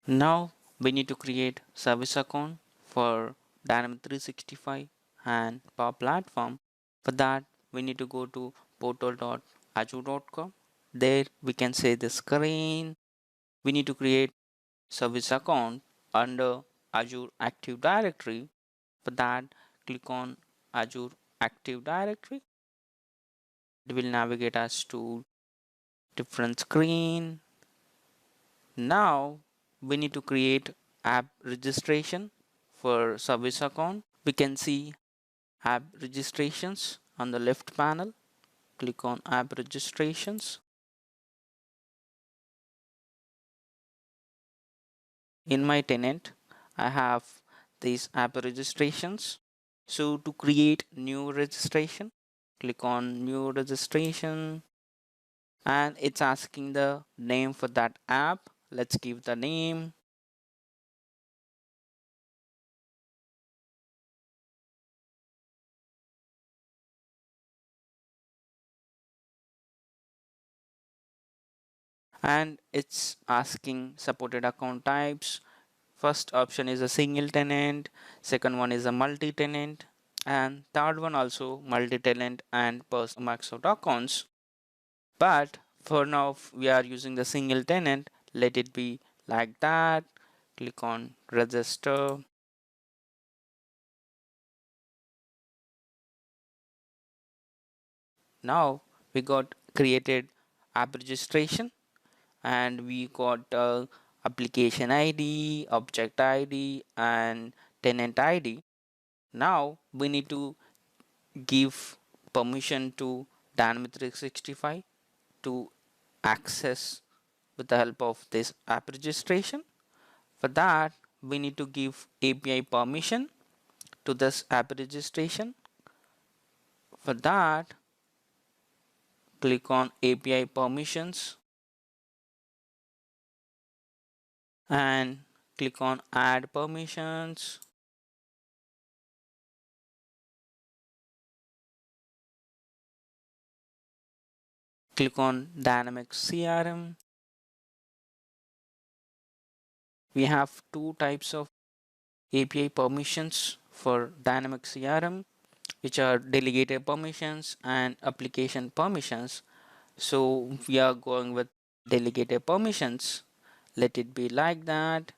Now we need to create service account for Dynamics 365 and Power Platform. For that, we need to go to portal.azure.com. There we can say the screen. We need to create service account under Azure Active Directory. For that, click on Azure Active Directory. It will navigate us to different screen. Now we need to create app registration for service account. We can see app registrations on the left panel. Click on app registrations. In my tenant, I have these app registrations. So to create new registration, click on new registration, and it's asking the name for that app. Let's give the name. And it's asking supported account types. First option is a single tenant, second one is a multi-tenant, and third one also multi-tenant and personal Microsoft accounts. But for now we are using the single tenant. Let it be like that. Click on register. Now we got created app registration, and we got application ID, object ID, and tenant ID. Now we need to give permission to Dynamics 365 to access with the help of this app registration. For that, we need to give API permission to this app registration. For that, click on API permissions and click on add permissions. Click on Dynamics CRM. We have two types of API permissions for Dynamics CRM, which are delegated permissions and application permissions. So we are going with delegated permissions. Let it be like that,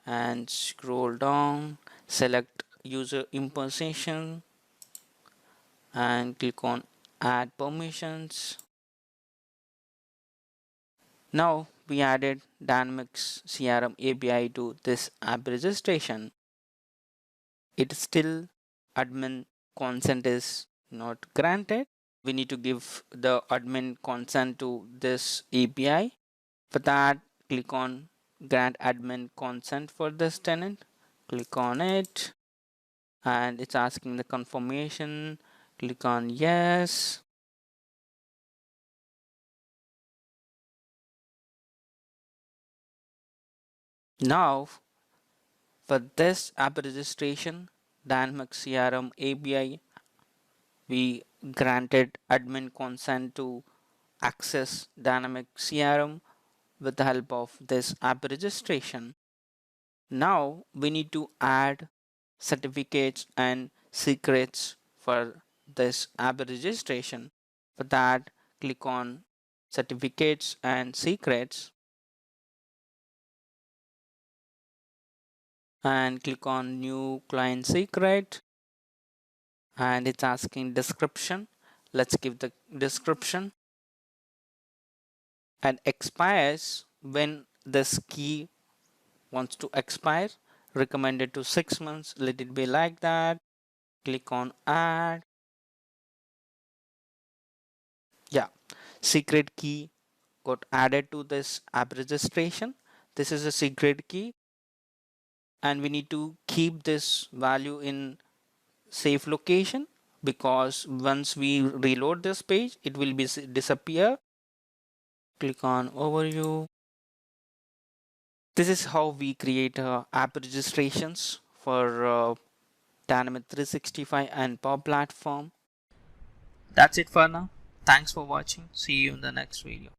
and scroll down, select user imposition and click on add permissions. Now we added Dynamics CRM API to this app registration. It still admin consent is not granted. We need to give the admin consent to this API. For that, click on grant admin consent for this tenant. Click on it, and it's asking the confirmation. Click on yes. Now for this app registration, Dynamics CRM API, we granted admin consent to access Dynamics CRM with the help of this app registration. Now we need to add certificates and secrets for this app registration. For that, click on certificates and secrets and click on new client secret, and it's asking description. Let's give the description. And expires when this key wants to expire, recommended to 6 months. Let it be like that. Click on add. Yeah, secret key got added to this app registration. This is a secret key, and we need to keep this value in safe location, because once we reload this page it will be disappear. Click on overview. This is how we create app registrations for Dynamics 365 and Power Platform. That's it for now. Thanks for watching. See you in the next video.